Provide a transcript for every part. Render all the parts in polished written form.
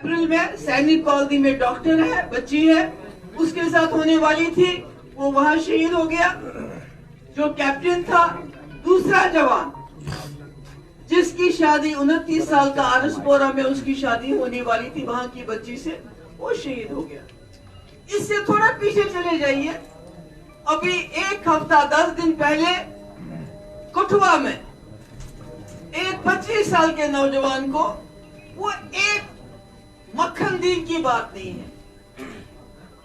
अप्रैल में सैनिक कॉलोनी में डॉक्टर है, बच्ची है, उसके साथ होने वाली थी, वो वहां शहीद हो गया। जो कैप्टन था, दूसरा जवान जिसकी शादी 29 साल का आरसपोरा में उसकी शादी होने वाली थी वहां की बच्ची से, वो शहीद हो गया। इससे थोड़ा पीछे चले जाइए, अभी 1 हफ्ता 10 दिन पहले कठुआ में एक 25 साल के नौजवान को, वो एक मक्खन दीन की बात नहीं है,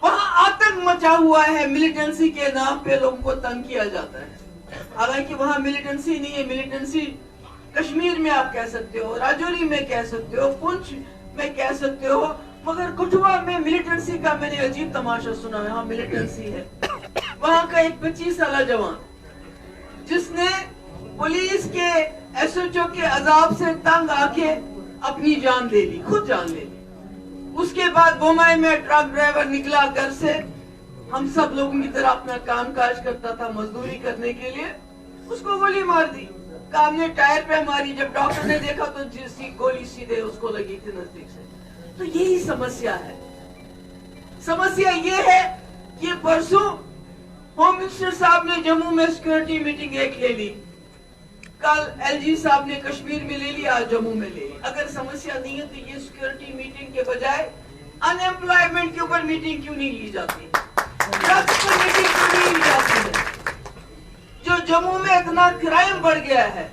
वहां आतंक मचा हुआ है, मिलिटेंसी के नाम पे लोगों को तंग किया जाता है। हालांकि वहां मिलिटेंसी नहीं है, मिलिटेंसी कश्मीर में आप कह सकते हो, राजौरी में कह सकते हो, पुंछ में कह सकते हो, मगर कठुआ में मिलिटेंसी का मैंने अजीब तमाशा सुना है। हाँ, मिलिटेंसी है। वहां का एक 25 साल जवान जिसने पुलिस के एसएचओ के अजाब से तंग आके अपनी जान ले ली, खुद जान ले ली। उसके बाद बोमाई में ट्रक ड्राइवर निकला घर से, हम सब लोगों की तरह अपना काम काज करता था मजदूरी करने के लिए, उसको गोली मार दी। काम ने टायर पे मारी, जब डॉक्टर ने देखा तो गोली सीधे उसको लगी थी नजदीक से। तो यही समस्या है। समस्या ये है कि परसों होम मिनिस्टर साहब ने जम्मू में सिक्योरिटी मीटिंग एक ले ली, कल एलजी साहब ने कश्मीर में ले लिया, आज जम्मू में ले ली। अगर समस्या नहीं है तो ये सिक्योरिटी मीटिंग के बजाय अनएम्प्लॉयमेंट के ऊपर मीटिंग क्यों नहीं ली जाती है? ड्रग्स पर मीटिंग क्यों नहीं ली जाती है? जो जम्मू में इतना क्राइम बढ़ गया है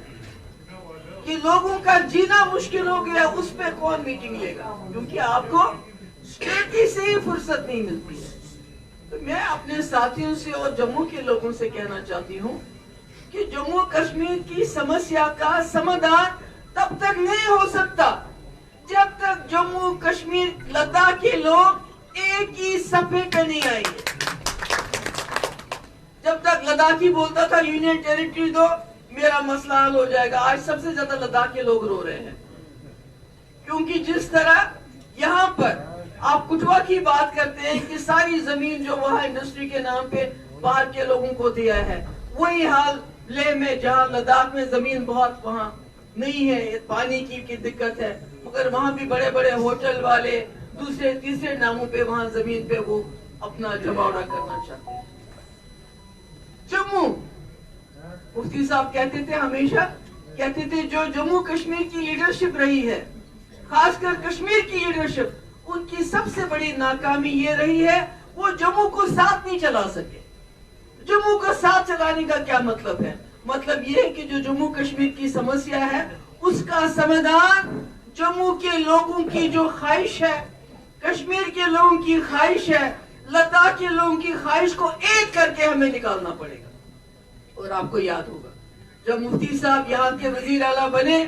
कि लोगों का जीना मुश्किल हो गया, उस पे कौन मीटिंग लेगा? क्योंकि आपको सिक्योरिटी से ही फुर्सत नहीं मिलती है। तो मैं अपने साथियों से और जम्मू के लोगों से कहना चाहती हूँ कि जम्मू कश्मीर की समस्या का समाधान तब तक नहीं हो सकता जब तक जम्मू कश्मीर लद्दाख के लोग एक ही सफे पे नहीं आएंगे। जब तक लद्दाखी बोलता था यूनियन टेरिटरी दो, मेरा मसला हल हो जाएगा, आज सबसे ज्यादा लद्दाख के लोग रो रहे हैं। क्योंकि जिस तरह यहाँ पर आप कठुआ की बात करते हैं कि सारी जमीन जो वहाँ इंडस्ट्री के नाम पे बाहर के लोगों को दिया है, वही हाल लेह में, जहाँ लद्दाख में जमीन बहुत वहाँ नहीं है, पानी की दिक्कत है, मगर वहाँ भी बड़े बड़े होटल वाले दूसरे तीसरे नामों पे वहाँ जमीन पे वो अपना जमावड़ा करना चाहते हैं। जम्मू, मुफ्ती साहब कहते थे, हमेशा कहते थे, जो जम्मू कश्मीर की लीडरशिप रही है, खासकर कश्मीर की लीडरशिप, उनकी सबसे बड़ी नाकामी ये रही है, वो जम्मू को साथ नहीं चला सके। जम्मू को साथ चलाने का क्या मतलब है? मतलब ये है कि जो जम्मू कश्मीर की समस्या है, उसका समाधान जम्मू के लोगों की जो ख्वाहिश है, कश्मीर के लोगों की ख्वाहिश है, लद्दाख के लोगों की ख्वाहिश को एक करके हमें निकालना पड़ेगा। और आपको याद होगा, जब मुफ्ती साहब यहाँ के वजीर आला बने,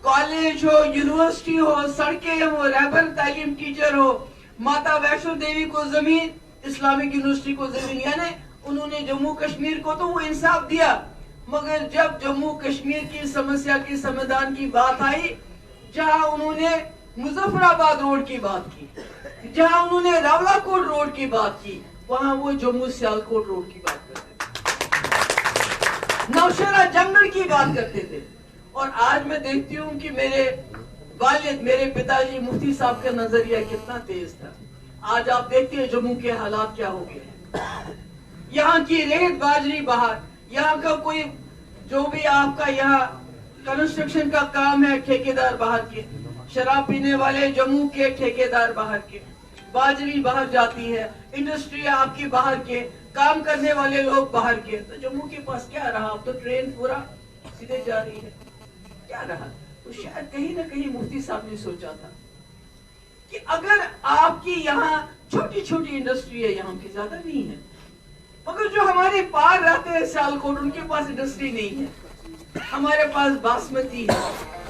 कॉलेज हो, यूनिवर्सिटी हो, सड़कें हो, रहबर तालीम टीचर हो, माता वैष्णो देवी को जमीन, इस्लामिक यूनिवर्सिटी को जमीन, यानी उन्होंने जम्मू कश्मीर को तो वो इंसाफ दिया, मगर जब जम्मू कश्मीर की समस्या के समाधान की बात आई, जहां उन्होंने मुजफ्फराबाद रोड की बात की, जहां उन्होंने रावलाकोट रोड की बात की, वहां वो जम्मू सियालकोट रोड की बात करते थे, नौशेरा जंगल की बात करते थे। और आज मैं देखती हूँ कि मेरे वालिद, मेरे पिताजी मुफ्ती साहब का नजरिया कितना तेज था। आज आप देखते हैं जम्मू के हालात क्या हो गए। यहाँ की रेत बाजरी बाहर, यहाँ का कोई जो भी आपका यहाँ कंस्ट्रक्शन का काम है, ठेकेदार बाहर के, शराब पीने वाले जम्मू के ठेकेदार बाहर के, बाजरी बाहर जाती है, इंडस्ट्री आपकी बाहर के, काम करने वाले लोग बाहर के। तो जम्मू के पास क्या रहा? अब तो ट्रेन पूरा सीधे जा रही है, क्या रहा? तो शायद कहीं ना कहीं मुफ्ती साहब ने सोचा था कि अगर आपकी यहाँ छोटी छोटी इंडस्ट्री है, यहाँ की ज्यादा नहीं है, मगर जो हमारे पार रहते हैं सियालकोट, उनके पास इंडस्ट्री नहीं है, हमारे पास बासमती है,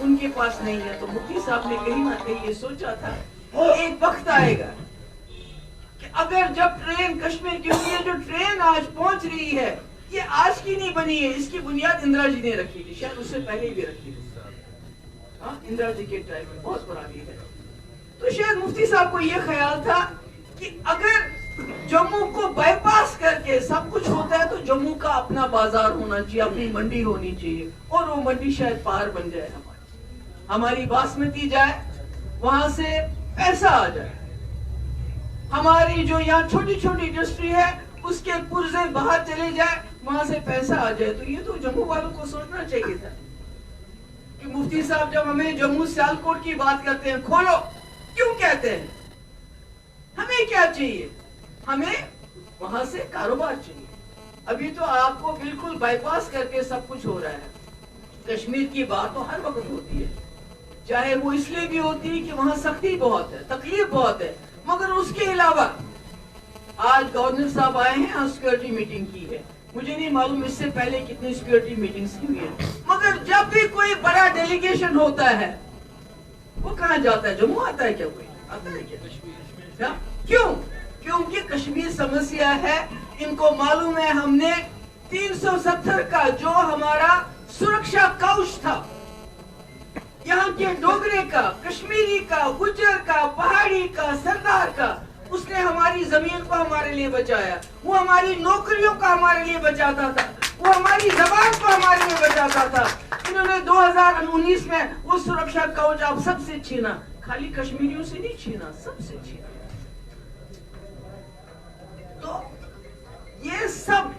उनके पास नहीं है। तो मुफ्ती साहब ने कहीं ना कहीं ये सोचा था एक वक्त आएगा कि अगर जब ट्रेन कश्मीर की, ये जो ट्रेन आज पहुंच रही है, ये आज की नहीं बनी है, इसकी बुनियाद इंदिरा जी ने रखी थी, शायद उससे पहले भी रखी थी। हाँ, इंदिरा जी के टाइम में, बहुत पुरानी है। तो शायद मुफ्ती साहब को ये ख्याल था कि अगर जम्मू को बाईपास करके सब कुछ होता है, तो जम्मू का अपना बाजार होना चाहिए, अपनी मंडी होनी चाहिए, और वो मंडी शायद पार बन जाए, हमारी बासमती जाए, वहां से पैसा आ जाए, हमारी जो यहाँ छोटी छोटी इंडस्ट्री है उसके पुर्जे बाहर चले जाए, वहां से पैसा आ जाए। तो ये तो जम्मू वालों को सोचना चाहिए था कि मुफ्ती साहब जब हमें जम्मू सियालकोट की बात करते हैं, खोलो, क्यों कहते हैं? हमें क्या चाहिए? हमें वहां से कारोबार चाहिए। अभी तो आपको बिल्कुल बाईपास करके सब कुछ हो रहा है। कश्मीर की बात तो हर वक्त होती है, चाहे वो इसलिए भी होती है कि वहां सख्ती बहुत है, तकलीफ बहुत है, मगर उसके अलावा आज गवर्नर साहब आए हैं, यहाँ सिक्योरिटी मीटिंग की है। मुझे नहीं मालूम इससे पहले कितनी सिक्योरिटी मीटिंग्स की हुई है, मगर जब भी कोई बड़ा डेलीगेशन होता है वो कहाँ जाता है? जम्मू आता है क्या? कोई आता है क्या? कश्मीर। क्यों? क्योंकि कश्मीर समस्या है। इनको मालूम है हमने 370 का जो हमारा सुरक्षा कवच था, यहाँ के डोगरे का, कश्मीरी का, गुज्जर का, पहाड़ी का, सरदार का, उसने हमारी जमीन को हमारे लिए बचाया। वो हमारी नौकरियों का हमारे लिए बचाता था, वो हमारी जबान को हमारे लिए बचाता था। इन्होंने 2019 में वो सुरक्षा कवच आप सबसे छीना, खाली कश्मीरियों से नहीं छीना, सबसे छीना। तो ये सब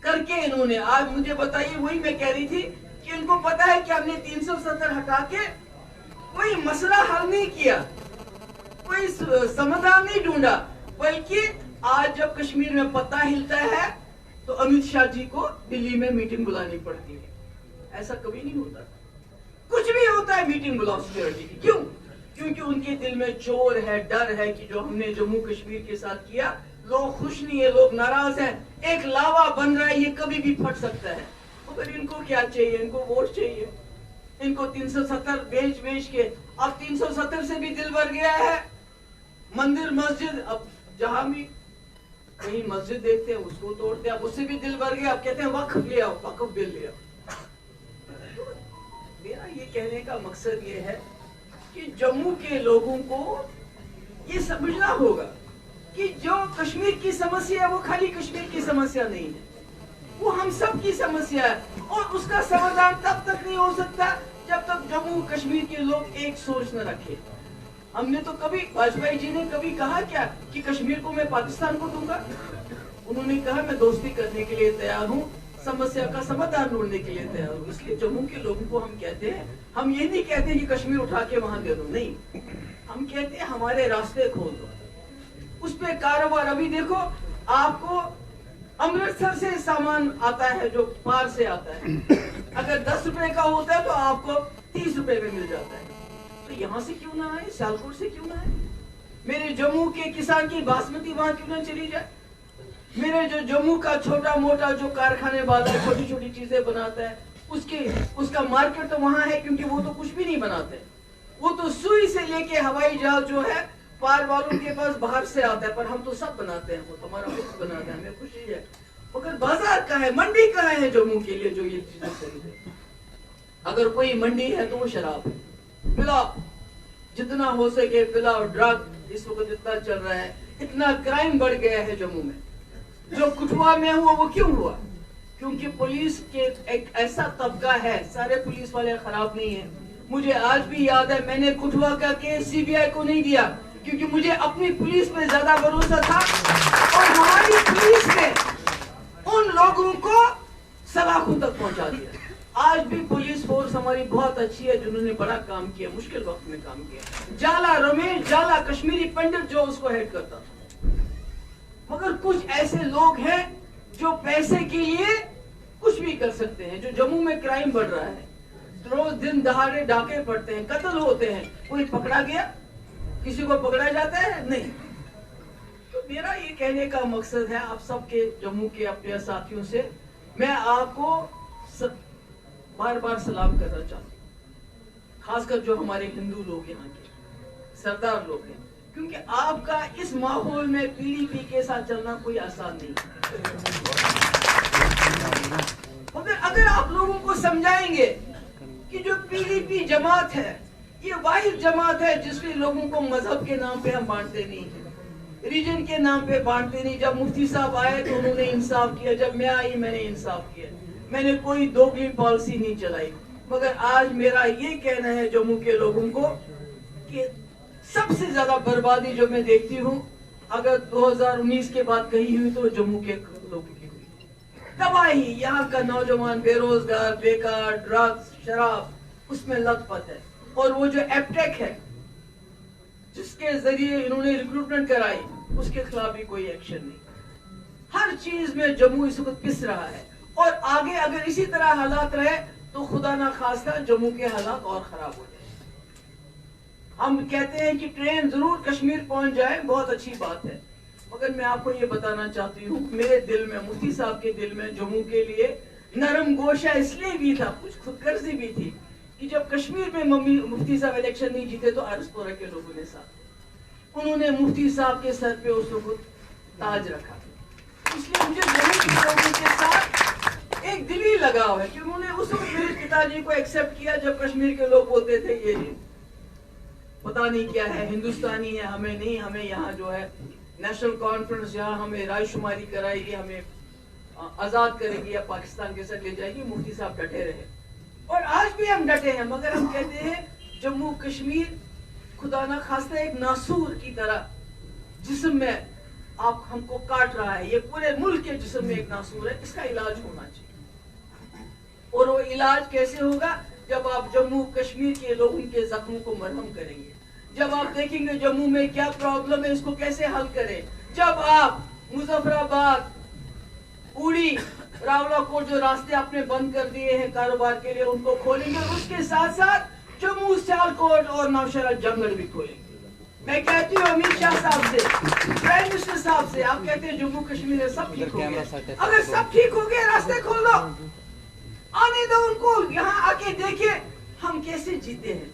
करके इन्होंने आज मुझे बताइए, वही मैं कह रही थी कि इनको पता है कि हमने 370 हटा के कोई मसला हल नहीं किया, कोई समाधान नहीं ढूंढा, बल्कि आज जब कश्मीर में पता हिलता है तो अमित शाह जी को दिल्ली में मीटिंग बुलानी पड़ती है। ऐसा कभी नहीं होता, कुछ भी होता है मीटिंग बुलाओ सिक्योरिटी की। क्यों? क्योंकि उनके दिल में चोर है, डर है कि जो हमने जम्मू कश्मीर के साथ किया, लोग खुश नहीं है, लोग नाराज हैं, एक लावा बन रहा है, ये कभी भी फट सकता है। मगर इनको क्या चाहिए? इनको वोट चाहिए। इनको 370 बेच के अब 370 से भी दिल भर गया है। मंदिर मस्जिद, अब जहां भी कहीं मस्जिद देखते हैं उसको तोड़ते हैं, अब उससे भी दिल भर गया। अब कहते हैं वक्फ ले आओ, वक्फ बिल ले आओ। मेरा ये कहने का मकसद ये है कि जम्मू के लोगों को ये समझना होगा कि जो कश्मीर की समस्या है वो खाली कश्मीर की समस्या नहीं है, वो हम सब की समस्या है। और उसका समाधान तब तक नहीं हो सकता जब तक जम्मू कश्मीर के लोग एक सोच न रखे। हमने तो कभी, वाजपेयी जी ने कभी कहा क्या कि कश्मीर को मैं पाकिस्तान को दूंगा? उन्होंने कहा मैं दोस्ती करने के लिए तैयार हूँ, समस्या का समाधान ढूंढने के लिए तैयार हूँ। इसलिए जम्मू के लोगों को हम कहते हैं, हम ये नहीं कहते कि कश्मीर उठा के वहां दे दो, नहीं, हम कहते हैं हमारे रास्ते खोल दो, उस पे कारोबार। अभी देखो, आपको अमृतसर से सामान आता है जो पार से आता है, अगर 10 रुपए का होता है तो आपको 30 रुपए में मिल जाता है। तो यहाँ से क्यों ना आए, सियालकोट से क्यों ना आए? मेरे जम्मू के किसान की बासमती वहां क्यों ना चली जाए? मेरे जो जम्मू का छोटा मोटा जो कारखाने वाला छोटी छोटी चीजें बनाता है, उसका मार्केट तो वहां है, क्योंकि वो तो कुछ भी नहीं बनाते। वो तो सुई से लेके हवाई जहाज जो है पार वालों के पास बाहर से आता है, पर हम तो सब बनाते हैं, वो तो हमारा खुद बनाते हैं, हमें खुशी है। मगर बाजार कहाँ है, मंडी कहाँ है जम्मू के लिए जो ये चीजें खरीदे? अगर कोई मंडी है तो वो शराब है, पिलाओ, जितना हो सके पिलाओ। ड्रग इस वक्त इतना चल रहा है, इतना क्राइम बढ़ गया है जम्मू में। जो कठुआ में हुआ वो क्यों हुआ? क्योंकि पुलिस के एक ऐसा तबका है, सारे पुलिस वाले खराब नहीं है। मुझे आज भी याद है, मैंने कठुआ का केस सीबीआई को नहीं दिया, क्योंकि मुझे अपनी पुलिस पे ज्यादा भरोसा था, और हमारी पुलिस ने उन लोगों को सलाखों तक पहुंचा दिया। आज भी पुलिस फोर्स हमारी बहुत अच्छी है, जिन्होंने बड़ा काम किया, मुश्किल वक्त में काम किया। जाला, रमेश जाला, कश्मीरी पंडित जो उसको हेड करता था। मगर कुछ ऐसे लोग हैं जो पैसे के लिए कुछ भी कर सकते हैं। जो जम्मू में क्राइम बढ़ रहा है, रोज दिन दहाड़े डाके पड़ते हैं, कत्ल होते हैं, कोई पकड़ा गया? किसी को पकड़ा जाता है? नहीं। तो मेरा ये कहने का मकसद है आप सबके, जम्मू के अपने साथियों से, मैं आपको बार बार सलाम करना चाहता हूँ, खासकर जो हमारे हिंदू लोग यहाँ के सरदार लोग हैं, क्योंकि आपका इस माहौल में पीडीपी के साथ चलना कोई आसान नहीं। मगर अगर आप लोगों को समझाएंगे कि जो पीडीपी जमात है ये वाहिद जमात है जिसके लोगों को मजहब के नाम पे हम बांटते नहीं है, रीजन के नाम पे बांटते नहीं। जब मुफ्ती साहब आए तो उन्होंने इंसाफ किया, जब मैं आई मैंने इंसाफ किया, मैंने कोई दोगली पॉलिसी नहीं चलाई। मगर आज मेरा ये कहना है जम्मू के लोगों को कि سب سے زیادہ بربادی جو میں دیکھتی ہوں اگر 2019 کے بعد کہی ہوئی تو جموں کے لوگوں کی ہوئی. تباہی, یہاں کا نوجوان بے روزگار, بیکار, ڈرگز, شراب اس میں لت پت ہے. اور وہ جو ایپٹیک ہے جس کے ذریعے انہوں نے ریکروٹمنٹ کرائی اس کے خلاف بھی کوئی ایکشن نہیں. ہر چیز میں جموں اس وقت پس رہا ہے اور آگے اگر اسی طرح حالات رہے تو خدا نہ خواستہ جموں کے حالات اور خراب ہو جائیں. ہم کہتے ہیں کہ ٹرین ضرور کشمیر پہنچ جائے, بہت اچھی بات ہے, مگر میں آپ کو یہ بتانا چاہتی ہوں میرے دل میں, مفتی صاحب کے دل میں جموں کے لیے نرم گوشہ اس لیے بھی تھا, کچھ خود غرضی بھی تھی کہ جب کشمیر میں مفتی صاحب الیکشن نہیں جیتے تو ارسپورہ کے لوگوں نے ساتھ, انہوں نے مفتی صاحب کے سر پہ اس وقت تاج رکھا. اس لیے مجھے جموں کے لوگوں کے ساتھ ایک دلی لگاؤ ہے کہ انہوں نے اس وقت میرے پتا جی کو ایکسپٹ کیا جب کشمیر کے لوگ بولتے تھے یہ پتا نہیں کیا ہے, ہندوستانی ہے, ہمیں نہیں, ہمیں یہاں جو ہے نیشنل کانفرنس یہاں ہمیں رائے شماری کرائے گی, ہمیں آزاد کرے گی یا پاکستان کے ساتھ لے جائے گی. مفتی صاحب ڈٹے رہے اور آج بھی ہم ڈٹے ہیں, مگر ہم کہتے ہیں جموں کشمیر خدا نہ خواستہ ایک ناسور کی طرح جسم میں آپ ہم کو کاٹ رہا ہے. یہ پورے ملک کے جسم میں ایک ناسور ہے, اس کا علاج ہونا چاہیے. اور وہ علاج کیسے ہوگا؟ جب آپ جموں کشمیر کے لوگوں کے زخموں کو مرہم کریں گے, جب آپ دیکھیں گے جموں میں کیا پرابلم ہے اس کو کیسے حل کریں, جب آپ مظفر آباد, اوڑی, راولا کوٹ جو راستے آپ نے بند کر دیے ہیں کاروبار کے لیے ان کو کھولیں گے, اس کے ساتھ ساتھ جموں, سیالکوٹ اور نوشہرہ جنگل بھی کھولیں گے. میں کہتی ہوں امت شاہ صاحب سے, پرائم منسٹر صاحب سے, آپ کہتے ہیں جموں کشمیر میں سب ٹھیک ہو گیا, اگر سب ٹھیک ہو گئے راستے کھول دو, آنے دو ان کو, یہاں آ کے دیکھیں ہم کیسے جیتے ہیں,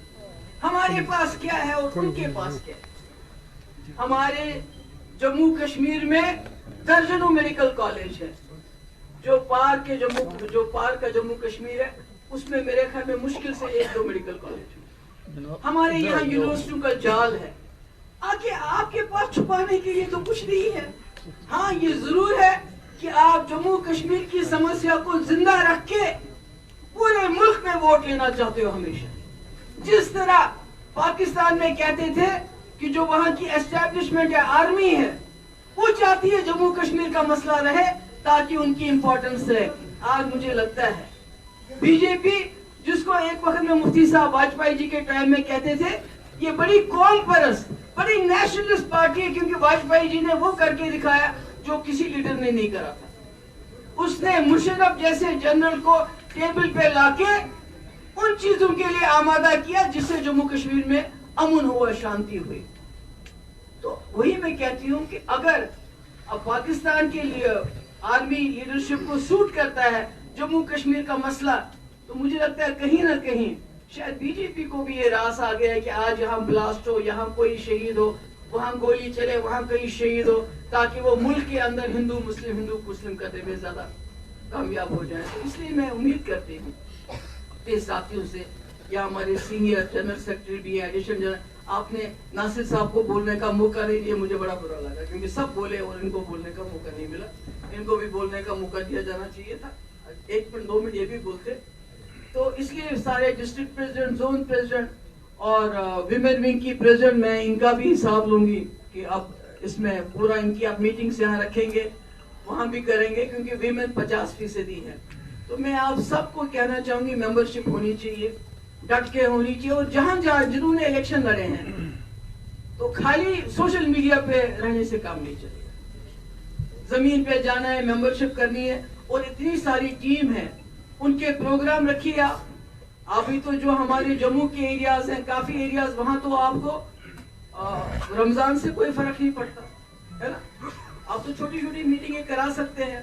ہمارے پاس کیا ہے اور ان کے پاس کیا ہے. ہمارے جموں کشمیر میں درجنوں میڈیکل کالج ہے. جو پار کا جموں کشمیر ہے اس میں میرے خیال میں مشکل سے 1-2 میڈیکل کالج ہے. ہمارے یہاں یونیورسٹیوں کا جال ہے, آگے آپ کے پاس چھپانے کے لیے تو کچھ نہیں ہے. ہاں یہ ضرور ہے کہ آپ جموں کشمیر کی سمسیا کو زندہ رکھ کے پورے ملک میں ووٹ لینا چاہتے ہو ہمیشہ. جس طرح پاکستان میں کہتے تھے کہ جو وہاں کی اسٹیبلشمنٹ ہے, آرمی ہے, وہ چاہتی ہے جموں کشمیر کا مسئلہ رہے تاکہ ان کی امپورٹنس رہے. آج مجھے لگتا ہے بی جے پی جس کو ایک وقت میں مفتی صاحب واجپئی جی کے ٹائم میں کہتے تھے یہ بڑی قوم پرست, بڑی نیشنلسٹ پارٹی ہے, کیونکہ واجپئی جی نے وہ کر کے دکھایا جو کسی لیڈر نے نہیں کرا تھا. اس نے مشرف جیسے جنرل کو ٹیبل پہ لا کے ان چیزوں کے لیے آمادہ کیا جس سے جموں کشمیر میں امن ہوا, شانتی ہوئی. تو وہی میں کہتی ہوں کہ اگر اب پاکستان کے لیے آرمی لیڈرشپ کو سوٹ کرتا ہے جموں کشمیر کا مسئلہ, تو مجھے لگتا ہے کہیں نہ کہیں شاید بی جے پی کو بھی یہ راس آ گیا ہے کہ آج یہاں بلاسٹ ہو, یہاں کوئی شہید ہو, وہاں گولی چلے, وہاں کہیں شہید ہو, تاکہ وہ ملک کے اندر ہندو مسلم کرنے میں زیادہ کامیاب ہو جائے. تو اس لیے میں امید کرتی ہوں اپنے ساتھیوں سے, یا ہمارے سینئر جنرل سیکرٹری بھی ہیں, ایڈیشنل جنرل, آپ نے ناصر صاحب کو بولنے کا موقع نہیں دیا, مجھے بڑا برا لگا کیونکہ سب بولے اور ان کو بولنے کا موقع نہیں ملا. ان کو بھی بولنے کا موقع دیا جانا چاہیے تھا, 1 منٹ 2 منٹ یہ بھی بولتے. تو اس لیے سارے ڈسٹرکٹ پریزیڈنٹ, زون پریزیڈنٹ اور ویمن ونگ کی پریزیڈنٹ, میں ان کا بھی حساب لوں گی کہ اب اس میں پورا ان کی آپ میٹنگز یہاں رکھیں گے, وہاں بھی کریں گے, کیونکہ ویمن 50% ہے. تو میں آپ سب کو کہنا چاہوں گی ممبرشپ ہونی چاہیے, ڈٹ کے ہونی چاہیے, اور جہاں جنہوں نے الیکشن لڑے ہیں تو خالی سوشل میڈیا پہ رہنے سے کام نہیں چلے گا, زمین پہ جانا ہے, ممبرشپ کرنی ہے, اور اتنی ساری ٹیم ہے, ان کے پروگرام رکھیے آپ. ابھی تو جو ہمارے جموں کے ایریاز ہیں, کافی ایریاز, وہاں تو آپ کو رمضان سے کوئی فرق نہیں پڑتا ہے نا, آپ تو چھوٹی چھوٹی میٹنگیں کرا سکتے ہیں.